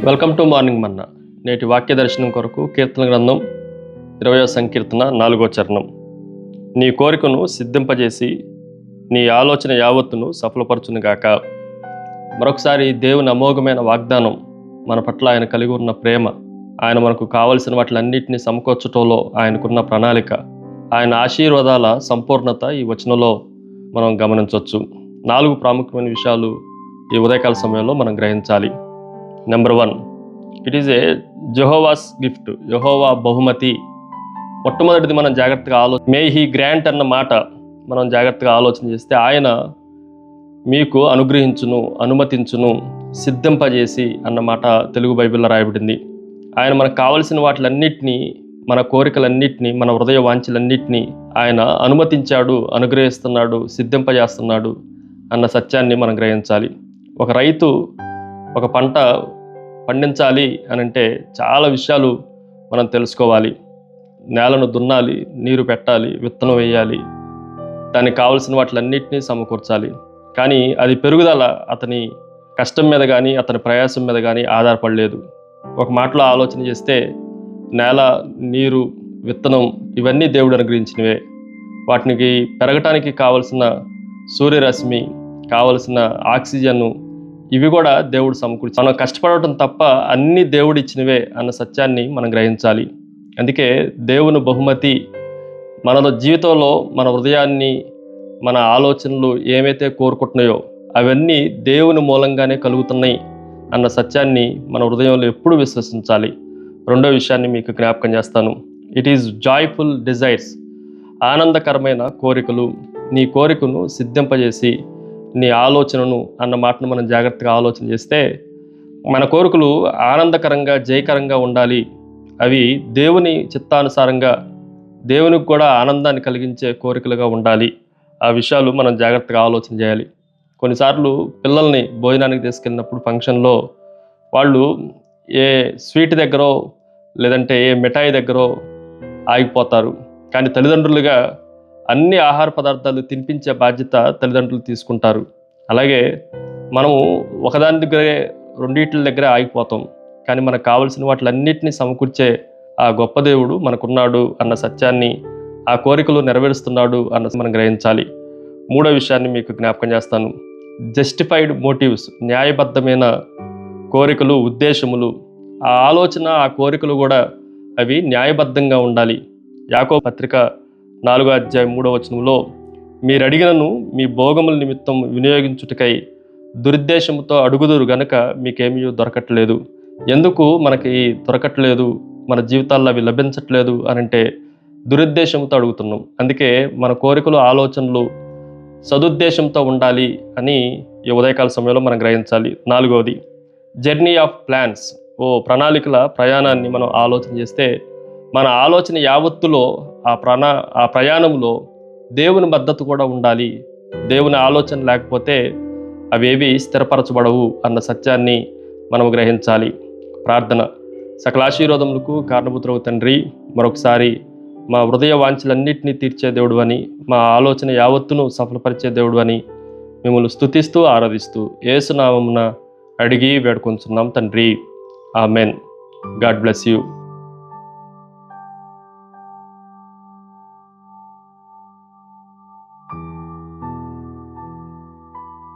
Welcome to morning మన్నా. నేటి వాక్య దర్శనం కొరకు కీర్తన గ్రంథం 20వ సంకీర్తన 4వ చరణం. నీ కోరికను సిద్ధింపజేసి నీ ఆలోచన యావత్తును సఫలపరచునుగాక. మరొకసారి దేవుని అమోఘమైన వాగ్దానం, మన పట్ల ఆయన కలిగి ఉన్న ప్రేమ, ఆయన మనకు కావలసిన వాటిలన్నింటినీ సమకూర్చటంలో ఆయనకున్న ప్రణాళిక, ఆయన ఆశీర్వాదాల సంపూర్ణత ఈ వచనంలో మనం గమనించవచ్చు. 4 ప్రాముఖ్యమైన విషయాలు ఈ ఉదయకాల సమయంలో మనం గ్రహించాలి. Number 1, it is a Jehovah's gift, Jehovah బహుమతి. మొట్టమొదటిది మనం జాగ్రత్తగా మే హీ గ్రాంట్ అన్న మాట మనం జాగ్రత్తగా ఆలోచన చేస్తే, ఆయన మీకు అనుగ్రహించును, అనుమతించును, సిద్ధింపజేసి అన్న మాట తెలుగు బైబిల్లో రాయబడింది. ఆయన మనకు కావలసిన వాటిలన్నింటినీ, మన కోరికలన్నింటినీ, మన హృదయ వాంఛలన్నింటినీ ఆయన అనుమతించాడు, అనుగ్రహిస్తున్నాడు, సిద్ధింపజేస్తున్నాడు అన్న సత్యాన్ని మనం గ్రహించాలి. ఒక రైతు ఒక పంట పండించాలి అని అంటే చాలా విషయాలు మనం తెలుసుకోవాలి. నేలను దున్నాలి, నీరు పెట్టాలి, విత్తనం వేయాలి, దానికి కావలసిన వాటిలన్నింటినీ సమకూర్చాలి. కానీ అది పెరుగుదల అతని కష్టం మీద కానీ, అతని ప్రయాసం మీద కానీ ఆధారపడలేదు. ఒక మాటలో ఆలోచన చేస్తే, నేల, నీరు, విత్తనం ఇవన్నీ దేవుడు అనుగ్రహించినవే. వాటికి పెరగటానికి కావలసిన సూర్యరశ్మి, కావలసిన ఆక్సిజన్, ఇవి కూడా దేవుడు సమకూర్చి, మనం కష్టపడటం తప్ప అన్నీ దేవుడు ఇచ్చినవే అన్న సత్యాన్ని మనం గ్రహించాలి. అందుకే దేవుని బహుమతి మన జీవితంలో, మన హృదయాన్ని, మన ఆలోచనలు ఏమైతే కోరుకుంటున్నాయో అవన్నీ దేవుని మూలంగానే కలుగుతున్నాయి అన్న సత్యాన్ని మన హృదయంలో ఎప్పుడు విశ్వసించాలి. రెండో విషయాన్ని మీకు జ్ఞాపకం చేస్తాను. ఇట్ ఈజ్ జాయ్ఫుల్ డిజైర్స్, ఆనందకరమైన కోరికలు. నీ కోరికను సిద్ధింపజేసి నీ ఆలోచనను అన్న మాటను మనం జాగ్రత్తగా ఆలోచన చేస్తే, మన కోరికలు ఆనందకరంగా, జయకరంగా ఉండాలి. అవి దేవుని చిత్తానుసారంగా, దేవునికి కూడా ఆనందాన్ని కలిగించే కోరికలుగా ఉండాలి. ఆ విషయాలు మనం జాగ్రత్తగా ఆలోచన చేయాలి. కొన్నిసార్లు పిల్లల్ని భోజనానికి తీసుకెళ్ళినప్పుడు ఫంక్షన్లో వాళ్ళు ఏ స్వీట్ దగ్గరో లేదంటే ఏ మిఠాయి దగ్గరో ఆగిపోతారు. కానీ తల్లిదండ్రులుగా అన్ని ఆహార పదార్థాలు తినిపించే బాధ్యత తల్లిదండ్రులు తీసుకుంటారు. అలాగే మనము ఒకదాని దగ్గరే, రెండిట్ల దగ్గరే ఆగిపోతాం. కానీ మనకు కావలసిన వాటిలన్నింటినీ సమకూర్చే ఆ గొప్ప దేవుడు మనకున్నాడు అన్న సత్యాన్ని, ఆ కోరికలు నెరవేరుస్తున్నాడు అన్న మనం గ్రహించాలి. మూడో విషయాన్ని మీకు జ్ఞాపకం చేస్తాను. జస్టిఫైడ్ మోటివ్స్, న్యాయబద్ధమైన కోరికలు, ఉద్దేశములు. ఆ ఆలోచన, ఆ కోరికలు కూడా అవి న్యాయబద్ధంగా ఉండాలి. యాకోబు పత్రిక 4వ అధ్యాయం 3వ వచనంలో, మీరు అడిగినను మీ భోగముల నిమిత్తం వినియోగించుటకై దురుద్దేశంతో అడుగుదురు గనుక మీకేమీ దొరకట్లేదు. ఎందుకు మనకి దొరకట్లేదు, మన జీవితాల్లో అవి లభించట్లేదు అని అంటే దురుద్దేశంతో అడుగుతున్నాం. అందుకే మన కోరికలు, ఆలోచనలు సదుద్దేశంతో ఉండాలి అని ఈ ఉదయకాల సమయంలో మనం గ్రహించాలి. 4వది, జర్నీ ఆఫ్ ప్లాన్స్. ప్రణాళికల ప్రయాణాన్ని మనం ఆలోచన చేస్తే, మన ఆలోచన యావత్తులో, ఆ ప్రయాణంలో దేవుని మద్దతు కూడా ఉండాలి. దేవుని ఆలోచన లేకపోతే అవేవి స్థిరపరచబడవు అన్న సత్యాన్ని మనం గ్రహించాలి. ప్రార్థన. సకలాశీర్వాదములకు కారణభూతుడవు తండ్రి, మరొకసారి మా హృదయ వాంఛలన్నింటినీ తీర్చే దేవుడు అని, మా ఆలోచన యావత్తును సఫలపరిచే దేవుడు అని మిమ్మల్ని స్తుతిస్తూ ఆరాధిస్తూ యేసు నామమున అడిగి వేడుకొంచున్నాం తండ్రి. ఆమెన్. God bless you.